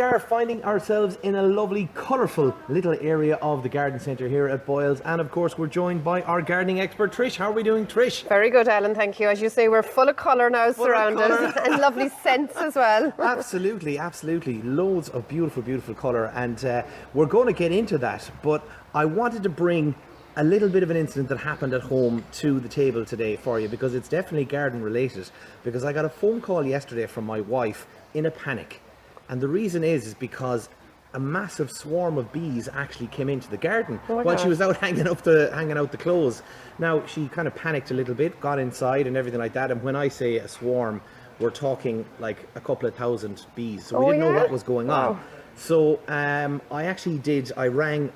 we are finding ourselves in a lovely, colourful little area of the garden centre here at Boyles. And of course, we're joined by our gardening expert, Trish. How are we doing, Trish? Very good, Alan, thank you. As you say, we're full of colour now surrounded and lovely scents as well. Absolutely, absolutely. Loads of beautiful, beautiful colour. And we're going to get into that. But I wanted to bring a little bit of an incident that happened at home to the table today for you, because it's definitely garden related. Because I got a phone call yesterday from my wife in a panic. And the reason is because a massive swarm of bees actually came into the garden while she was out hanging out the clothes. Now, she kind of panicked a little bit, got inside and everything like that. And when I say a swarm, we're talking like a couple of thousand bees. So we didn't know what was going on. So I rang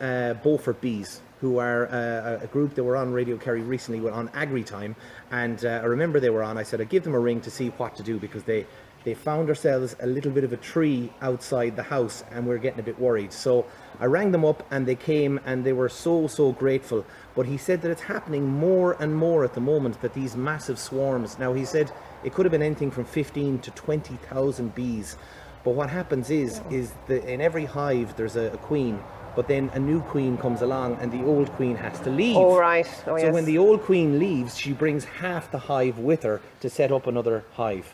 Beaufort Bees, who are a group that were on Radio Kerry recently, went on Agri Time, and I remember they were on. I said I'd give them a ring to see what to do, because they found ourselves a little bit of a tree outside the house and we're getting a bit worried. So I rang them up and they came and they were so grateful. But he said that it's happening more and more at the moment, that these massive swarms. Now, he said it could have been anything from 15 to 20,000 bees. But what happens is that in every hive there's a queen. But then a new queen comes along and the old queen has to leave. Oh, right. So when the old queen leaves, she brings half the hive with her to set up another hive.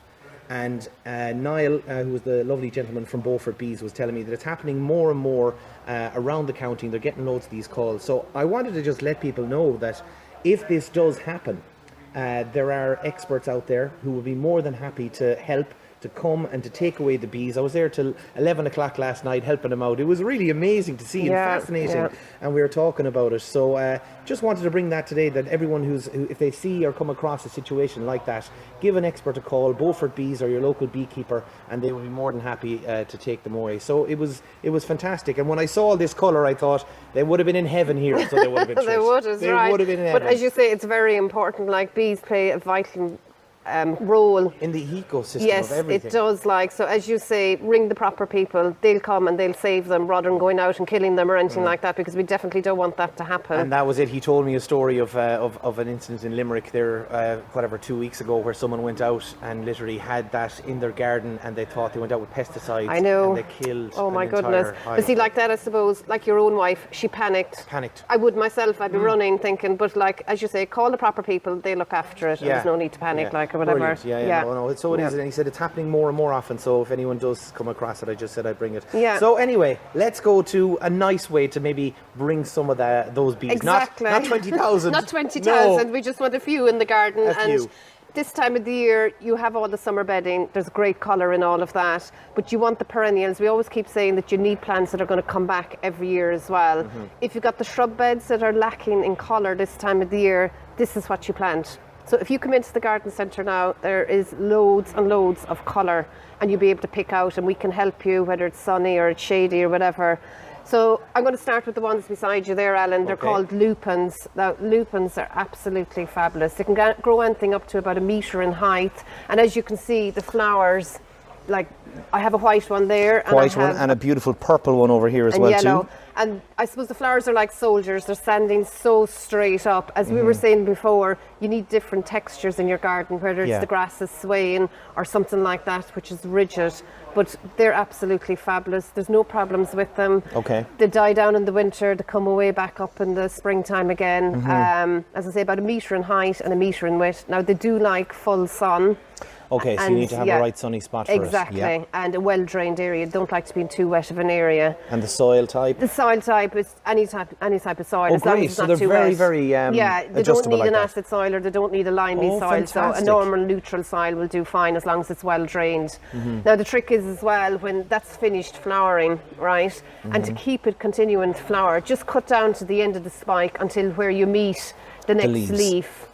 And Niall, who was the lovely gentleman from Beaufort Bees, was telling me that it's happening more and more around the county. They're getting loads of these calls. So I wanted to just let people know that if this does happen, there are experts out there who will be more than happy to help, to come and to take away the bees. I was there till 11 o'clock last night helping them out. It was really amazing to see and fascinating, and we were talking about it. So just wanted to bring that today, that everyone who if they see or come across a situation like that, give an expert a call, Beaufort Bees or your local beekeeper, and they will be more than happy to take them away. So it was fantastic. And when I saw this colour, I thought they would have been in heaven here. So they would have been. They would have been in heaven. But as you say, it's very important. Like, bees play a vital role in the ecosystem of everything. Yes, it does. Like, so as you say, ring the proper people, they'll come and they'll save them rather than going out and killing them or anything like that, because we definitely don't want that to happen. And that was it. He told me a story of an incident in Limerick there 2 weeks ago, where someone went out and literally had that in their garden, and they thought they went out with pesticides. I know. And they killed my goodness. But see, like that, I suppose, like your own wife, she panicked. I would myself, I'd be running thinking, but like, as you say, call the proper people, they look after it. There's no need to panic, like, or whatever. Brilliant. No, so it is. And he said it's happening more and more often. So if anyone does come across it, I just said I'd bring it. Yeah. So anyway, let's go to a nice way to maybe bring some of those bees. Exactly. Not 20,000. Not 20,000. No. We just want a few in the garden. A few. This time of the year, you have all the summer bedding. There's great colour in all of that. But you want the perennials. We always keep saying that you need plants that are going to come back every year as well. Mm-hmm. If you've got the shrub beds that are lacking in colour this time of the year, this is what you plant. So if you come into the garden centre now, there is loads and loads of colour, and you'll be able to pick out, and we can help you, whether it's sunny or it's shady or whatever. So I'm going to start with the ones beside you there, Alan. They're called lupins. Now, lupins are absolutely fabulous. They can grow anything up to about 1 metre in height. And as you can see, the flowers, like, I have a white one there. And a beautiful purple one over here as well, yellow. too. And I suppose the flowers are like soldiers. They're standing so straight up. As we were saying before, you need different textures in your garden, whether it's the grass is swaying or something like that, which is rigid. But they're absolutely fabulous. There's no problems with them. Okay. They die down in the winter. They come away back up in the springtime again. As I say, about 1 metre in height and 1 metre in width. Now, they do like full sun. Okay, so you need to have a right sunny spot for it. And a well-drained area. Don't like to be in too wet of an area. And the soil type? The soil type is any type of soil, as long as it's so not too wet. they're very they don't need an acid soil, or they don't need a limey soil. Fantastic. So a normal neutral soil will do fine as long as it's well drained. Now, the trick is as well, when that's finished flowering, right, and to keep it continuing to flower, just cut down to the end of the spike until where you meet the next leaf.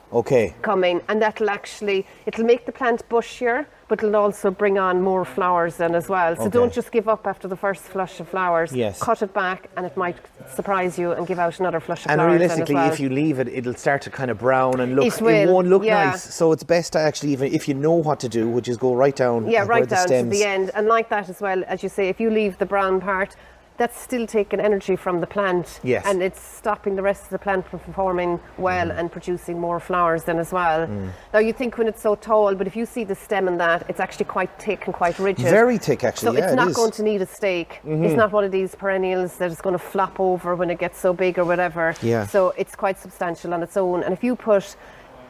Coming, and it'll make the plant bushier, but it'll also bring on more flowers then as well. So don't just give up after the first flush of flowers. Cut it back, and it might surprise you and give out another flush of flowers. And realistically, if you leave it, it'll start to kind of brown and look. It won't look nice. So it's best to actually, even if you know what to do, which is go right down. Right down to the end, and like that as well, as you say, if you leave the brown part, that's still taking energy from the plant. Yes. And it's stopping the rest of the plant from performing well and producing more flowers then as well. Now you think when it's so tall, but if you see the stem in that, it's actually quite thick and quite rigid. Very thick, actually. So yeah, it's not it is. going to need a stake. It's not one of these perennials that is going to flop over when it gets so big or whatever. Yeah. So it's quite substantial on its own. And if you put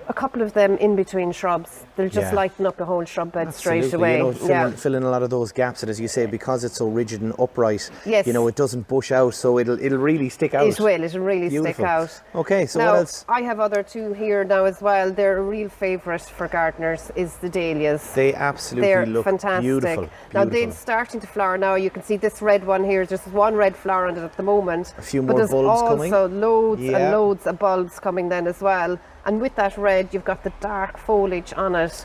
a couple of them in between shrubs, they'll just lighten up the whole shrub bed straight away. Fill in a lot of those gaps, and as you say, because it's so rigid and upright, Yes. it doesn't bush out, so it'll really stick out. It'll really stick Beautiful. out. Okay, so Now, what else? I have other two here now as well. They're a real favourite for gardeners, is the dahlias. They absolutely They're look fantastic. beautiful. Now they're starting to flower now. You can see this red one here. There's just one red flower on it at the moment. A few but more there's bulbs coming. also loads Yeah. and loads of bulbs coming then as well. And with that red, you've got the dark foliage on it.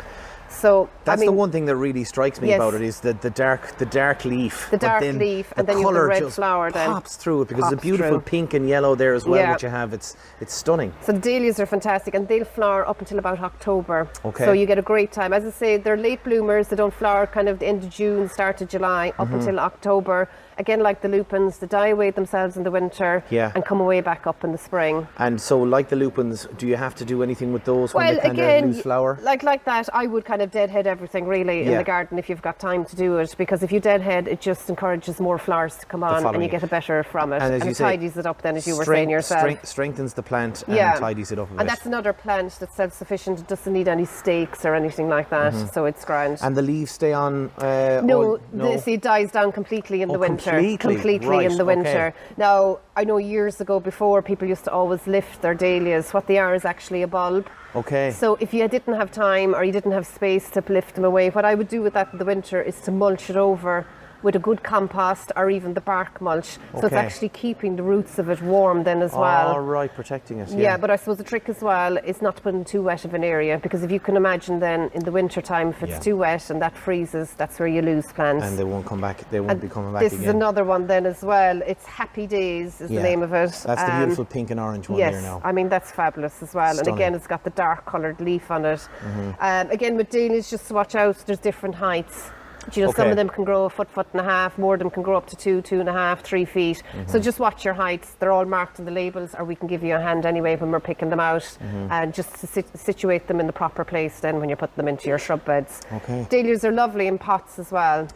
So That's I mean, the one thing that really strikes me Yes. about it is the dark leaf. The But dark then leaf, the and then you have the colour red just flower then. pops through it because the Pops beautiful through. pink and yellow there as well. Yeah. What you have, it's stunning. So the dahlias are fantastic, and they'll flower up until about October. Okay. So you get a great time. As I say, they're late bloomers. They don't flower kind of the end of June, start of July, up until October. Again, like the lupins, they die away themselves in the winter and come away back up in the spring. And so, like the lupins, do you have to do anything with those when Well, they kind again, of lose flower? like that, I would kind of deadhead everything really in the garden if you've got time to do it, because if you deadhead, it just encourages more flowers to come on, and you get a better from it, And as you it say, tidies it up then, as you were saying yourself. Strengthens the plant and Yeah. tidies it up a bit. And that's another plant that's self-sufficient. It doesn't need any stakes or anything like that, so it's grand. And the leaves stay on? No, it dies down completely in the winter. Completely Completely in the right, winter. okay. Now, I know years ago before, people used to always lift their dahlias. What they are is actually a bulb. Okay. So if you didn't have time or you didn't have space to lift them away, what I would do with that in the winter is to mulch it over with a good compost or even the bark mulch. So it's actually keeping the roots of it warm then as well. All right, protecting it. Yeah, but I suppose the trick as well is not to put in too wet of an area, because if you can imagine then in the winter time, if it's too wet and that freezes, that's where you lose plants. And they won't come back. They won't be coming back this again. Is another one then as well. It's Happy Days is the name of it. That's the beautiful pink and orange one yes, here now. I mean, that's fabulous as well. Stunning. And again, it's got the dark coloured leaf on it. Again, with dahlias, just to watch out, there's different heights. Some of them can grow a foot and a half, more of them can grow up to 2.5, 3 feet. So just watch your heights. They're all marked in the labels, or we can give you a hand anyway when we're picking them out, and just to situate them in the proper place then when you put them into your shrub beds. Okay. Dahlias are lovely in pots as well.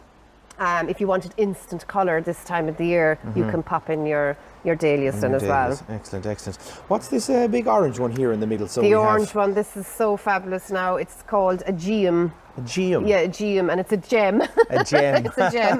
If you wanted instant colour this time of the year, you can pop in your dahlias then as well. Excellent, excellent. What's this big orange one here in the middle? So the orange one, this is so fabulous now. It's called a geum. A geum? Yeah, a geum, and it's a gem. A gem. It's a gem.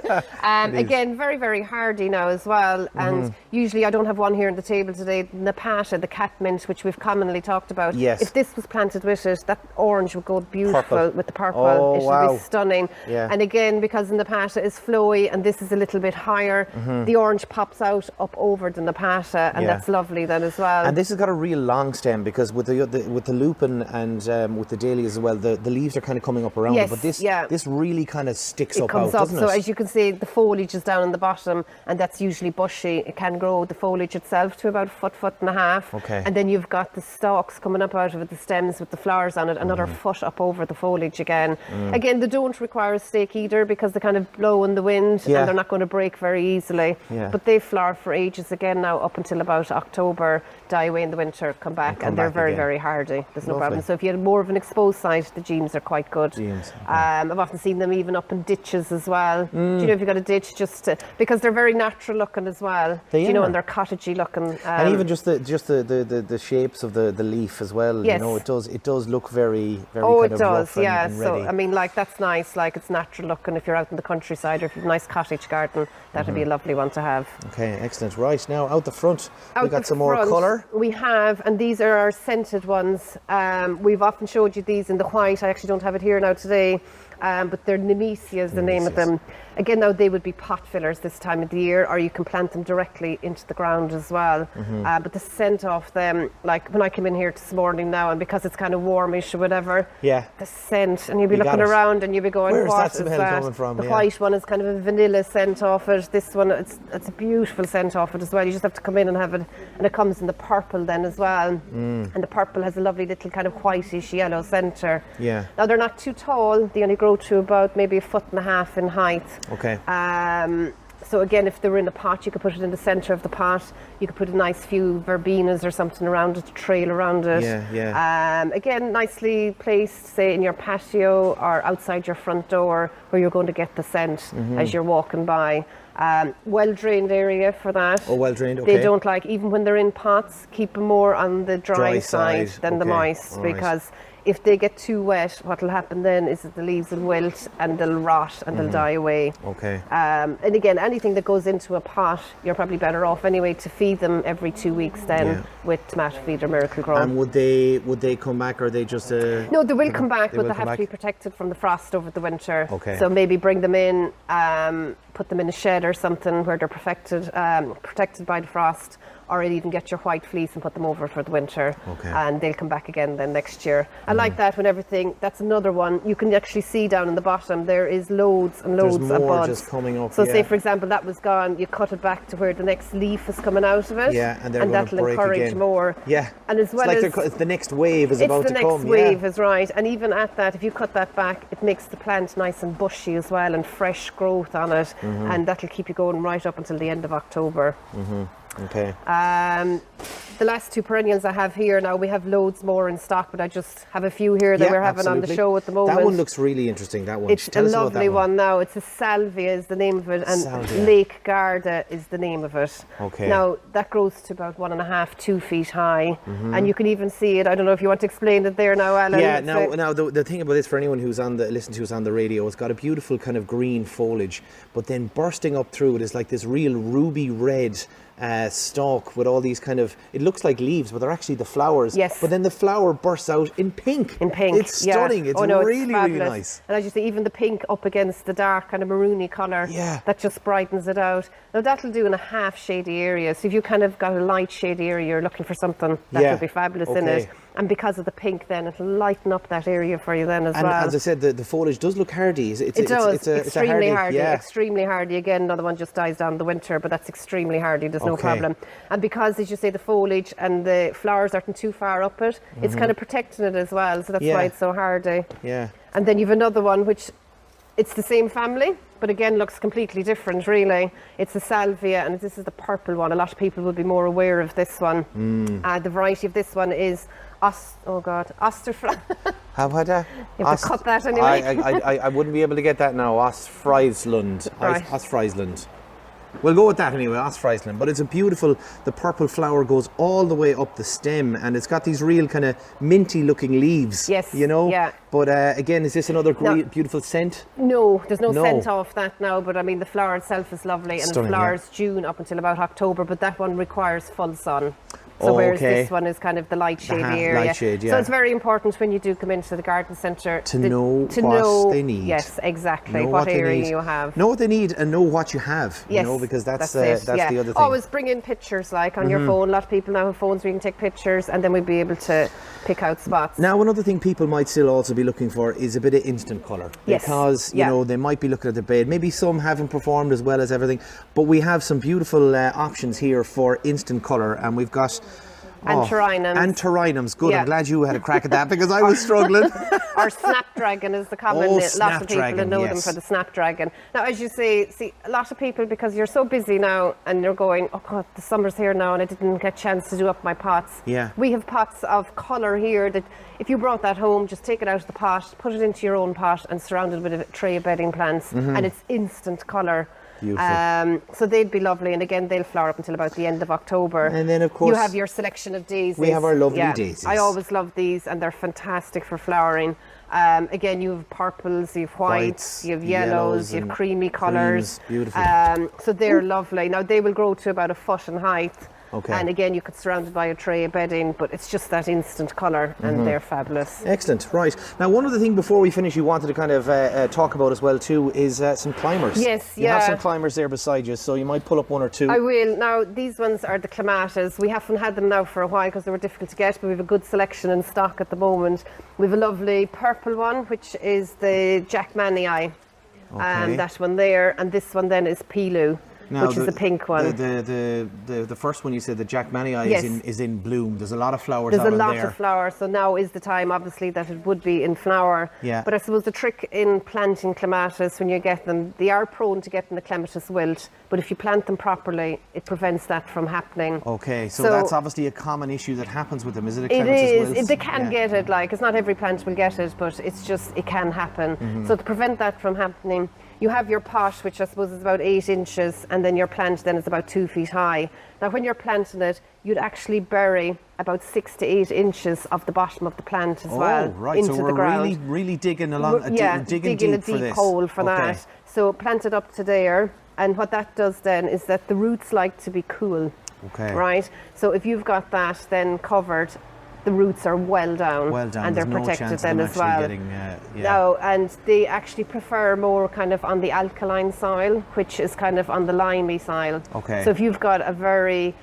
Again, very, very hardy now as well. And usually, I don't have one here on the table today, Nepata, the catmint, which we've commonly talked about. Yes. If this was planted with it, that orange would go beautiful with the purple. Oh, it should be stunning. Yeah. And again, because the Nepata is flowy and this is a little bit higher, the orange pops out up over the Nepata, and that's lovely then as well. And this has got a real long stem, because with the lupin and with the dahlias as well, the leaves are kind of coming up around it, but this really kind of sticks up out, doesn't it? So as you can see, the foliage is down on the bottom, and that's usually bushy. It can grow the foliage itself to about a foot and a half. Okay. And then you've got the stalks coming up out of it, the stems with the flowers on it, another foot up over the foliage again. Again, they don't require a stake either, because they kind of blow in the wind and they're not going to break very easily. Yeah. But they flower for ages again now, up until about October, die away in the winter, come back, and they're very, very hardy. There's no problem. So if you had more of an exposed site, the geums are quite good. I've often seen them even up in ditches as well. Do you know, if you've got a ditch, because they're very natural looking as well. They know, are. and they're cottagey looking. And even just the shapes of the leaf as well. Yes. You know, it does look very Oh, kind it of does, rough yeah. and So ready. I mean, like, that's nice. Like, it's natural looking. If you're out in the countryside, or if you've a nice cottage garden, that'd be a lovely one to have. Okay, excellent. Right, now out the front, we Out got the some more front, colour. We have, and these are our scented ones. We've often showed you these in the white. I actually don't have it here now today. But they're Nemesia is the name of them. Again, now they would be pot fillers this time of the year, or you can plant them directly into the ground as well. But the scent of them, like when I came in here this morning now, and because it's kind of warmish or whatever, the scent, and you'll be looking around and you'll be going, where's what that is smell that? coming from? The white one is kind of a vanilla scent off it. This one, it's a beautiful scent off it as well. You just have to come in and have it, and it comes in the purple then as well. And the purple has a lovely little kind of whitish yellow centre. Yeah. Now they're not too tall. They only grow to about maybe a foot and a half in height. Okay. So again, if they were in a pot, you could put it in the centre of the pot. You could put a nice few verbenas or something around it to trail around it. Again, nicely placed, say in your patio or outside your front door where you're going to get the scent as you're walking by. Well-drained area for that. Oh, well-drained, okay. They don't like, even when they're in pots, keep them more on the dry side than the moist, because if they get too wet, what will happen then is that the leaves will wilt and they'll rot and they'll die away. Okay. And again, anything that goes into a pot, you're probably better off anyway to feed them every 2 weeks then with tomato feed or Miracle Grow. And would they come back, or are they just No, they will come back, but they have to be protected from the frost over the winter. Okay. So maybe bring them in, put them in a shed or something where they're protected by the frost, or even get your white fleece and put them over for the winter. Okay. And they'll come back again then next year. I like that when everything, that's another one. You can actually see down in the bottom, there is loads and loads There's of more buds. just coming up. So say, for example, that was gone, you cut it back to where the next leaf is coming out of it. Yeah, and that'll encourage again. more. Yeah. And as well it's the next wave is about to come. It's the next wave is right. And even at that, if you cut that back, it makes the plant nice and bushy as well and fresh growth on it. And that'll keep you going right up until the end of October. Okay. The last two perennials I have here now, we have loads more in stock, but I just have a few here that we're having on the show at the moment. That one looks really interesting, that one. It's a lovely one now. It's a Salvia is the name of it, and Salvia. Lake Garda is the name of it. Okay. Now, that grows to about 1.5, 2 feet high, and you can even see it. I don't know if you want to explain it there now, Alan. Yeah, now the thing about this, for anyone who's on the radio, it's got a beautiful kind of green foliage, but then bursting up through it is like this real ruby red stalk with all these kind of, it looks like leaves, but they're actually the flowers. Yes. But then the flower bursts out in pink. It's stunning. It's really nice. And as you say, even the pink up against the dark kind of maroony colour, that just brightens it out. Now that'll do in a half shady area. So if you kind of got a light shady area, you're looking for something that would be fabulous in it. And because of the pink, then it'll lighten up that area for you then as well. And as I said, the foliage does look hardy. It does. It's extremely hardy. Yeah. Extremely hardy. Again, another one just dies down in the winter, but that's extremely hardy. There's no problem. And because, as you say, the foliage and the flowers aren't too far up it, it's kind of protecting it as well. So that's why it's so hardy. Yeah. And then you've another one which, it's the same family, but again looks completely different really. It's a Salvia, and this is the purple one. A lot of people will be more aware of this one. The variety of this one is Osterfriesland. How about that? You have to cut that anyway. I wouldn't be able to get that now. Ostfriesland. Right. Ostfriesland. We'll go with that anyway, Ostfriesland. But it's a beautiful, the purple flower goes all the way up the stem, and it's got these real kind of minty looking leaves. Yes, you know? yeah. But again, is this another beautiful scent? No, there's no scent off that now, but I mean the flower itself is lovely, and it flowers June up until about October, but that one requires full sun. So whereas this one is kind of the light shade area. Light shade, So it's very important when you do come into the garden centre to know what they need. Yes, exactly. What area you have. Know what they need and know what you have. Yes, you know, because that's the other thing. Always bring in pictures like on your phone. A lot of people now have phones where you can take pictures, and then we'll be able to pick out spots. Now, another thing people might still also be looking for is a bit of instant colour. Yes. Because, you know, they might be looking at the bed. Maybe some haven't performed as well as everything, but we have some beautiful options here for instant colour, and we've got Antirrhinums. Good. I'm glad you had a crack at that because I was struggling. Or snapdragon is the common. Lots of people know them for the snapdragon. Now, as you say, a lot of people, because you're so busy now and you're going, oh God, the summer's here now and I didn't get a chance to do up my pots. Yeah. We have pots of colour here that if you brought that home, just take it out of the pot, put it into your own pot and surround it with a tray of bedding plants, and it's instant colour. Beautiful. So they'd be lovely, and again they'll flower up until about the end of October. And then of course you have your selection of daisies. We have our lovely daisies. I always love these, and they're fantastic for flowering. Again, you have purples, you have whites, you have yellows, you have creamy colours. Beautiful. So they're lovely. Now they will grow to about 1 foot in height. Okay. And again, you could surround it by a tray of bedding, but it's just that instant colour, and they're fabulous. Excellent. Right. Now, one other thing before we finish you wanted to kind of talk about as well too is some climbers. Yes, You have some climbers there beside you, so you might pull up one or two. I will. Now, these ones are the Clematis. We haven't had them now for a while because they were difficult to get, but we have a good selection in stock at the moment. We have a lovely purple one, which is the Jackmanii. That one there, and this one then is Pilu. Now, which is the pink one. The first one you said, the Jack Manii Yes. is in bloom. There's a lot of flowers There's out a on lot there. of flowers, so now is the time, obviously, that it would be in flower. Yeah. But I suppose the trick in planting clematis, when you get them, they are prone to getting the clematis wilt, but if you plant them properly, it prevents that from happening. Okay, so that's obviously a common issue that happens with them, is it? It is. Wilts? They can get it, like, it's not every plant will get it, but it's just, it can happen. So to prevent that from happening, you have your pot, which I suppose is about 8 inches, and then your plant then is about 2 feet high. Now, when you're planting it, you'd actually bury about 6 to 8 inches of the bottom of the plant as well right. into So the we're ground. really digging along, digging a deep for deep this. hole for that. So plant it up to there, and what that does then is that the roots like to be cool. Okay. Right. So if you've got that then covered, the roots are well down, and they're There's no protected chance then of as them well. actually getting, No, and they actually prefer more kind of on the alkaline soil, which is kind of on the limey soil. Okay. So if you've got a very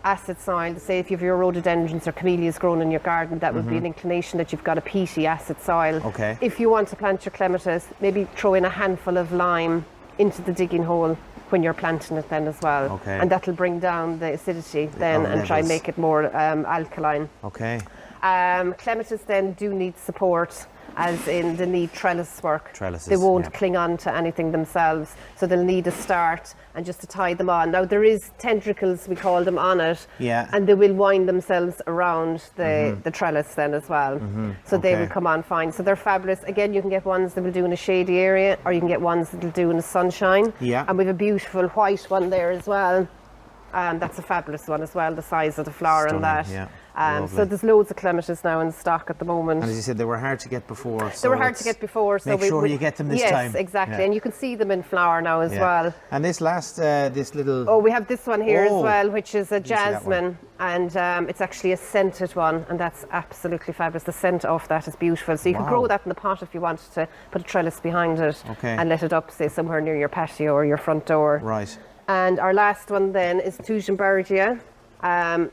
acid soil, say if you have your rhododendrons or camellias grown in your garden, that would be an inclination that you've got a peaty acid soil. Okay. If you want to plant your clematis, maybe throw in a handful of lime into the digging hole when you're planting it then as well. Okay. And that'll bring down the acidity then and try and make it more alkaline. Okay. Clematis then do need support, as in they need trellis work. Trellises, they won't cling on to anything themselves, so they'll need a start and just to tie them on. Now there is tendricles, we call them, on it, and they will wind themselves around the trellis then as well. So they will come on fine. So they're fabulous. Again, you can get ones that will do in a shady area, or you can get ones that will do in the sunshine. Yeah. And we have a beautiful white one there as well. That's a fabulous one as well, the size of the flower and that. Yeah. So there's loads of clematis now in stock at the moment. And as you said, they were hard to get before. They were hard to get before. So make sure you get them this time. Yes, exactly. And you can see them in flower now as well. And this last, this little... Oh, we have this one here as well, which is a jasmine. And it's actually a scented one. And that's absolutely fabulous. The scent of that is beautiful. So you can grow that in the pot if you wanted to put a trellis behind it. And let it up, say, somewhere near your patio or your front door. Right. And our last one then is Tushenbergia.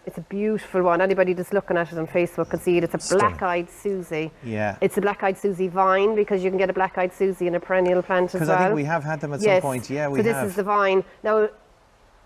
It's a beautiful one. Anybody that's looking at it on Facebook can see it. It's a black-eyed Susie. Yeah. It's a black-eyed Susie vine, because you can get a black-eyed Susie in a perennial plant as well. Because I think we have had them at some point. Yeah, we have. So this is the vine. Now,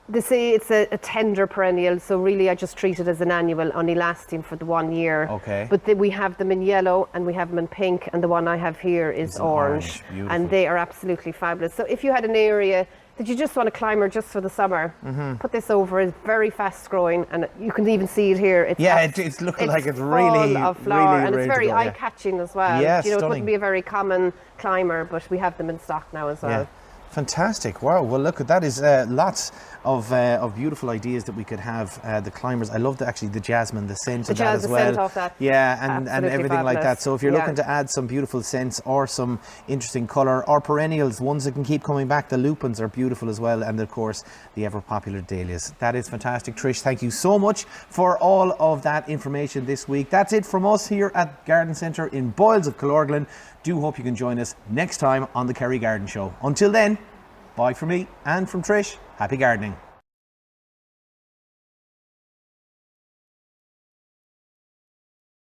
they say it's a tender perennial, so really I just treat it as an annual, only lasting for the 1 year. Okay. But we have them in yellow and we have them in pink, and the one I have here is orange. And they are absolutely fabulous. So if you had an area that you just want a climber just for the summer, put this over. It's very fast growing, and you can even see it here. It's looking like it's really full of flower, really and it's very eye catching as well. Yeah, it wouldn't be a very common climber, but we have them in stock now as well. Fantastic. Wow. Well, look, that is lots of beautiful ideas that we could have. The climbers. I love the jasmine, the scent of that as well. The scent of that. Yeah, and everything fabulous. like that. So if you're looking to add some beautiful scents or some interesting colour or perennials, ones that can keep coming back, the lupins are beautiful as well, and of course the ever popular dahlias. That is fantastic. Trish, thank you so much for all of that information this week. That's it from us here at Garden Centre in Boyles of Killorglin. Do hope you can join us next time on the Kerry Garden Show. Until then, bye from me and from Trish. Happy gardening.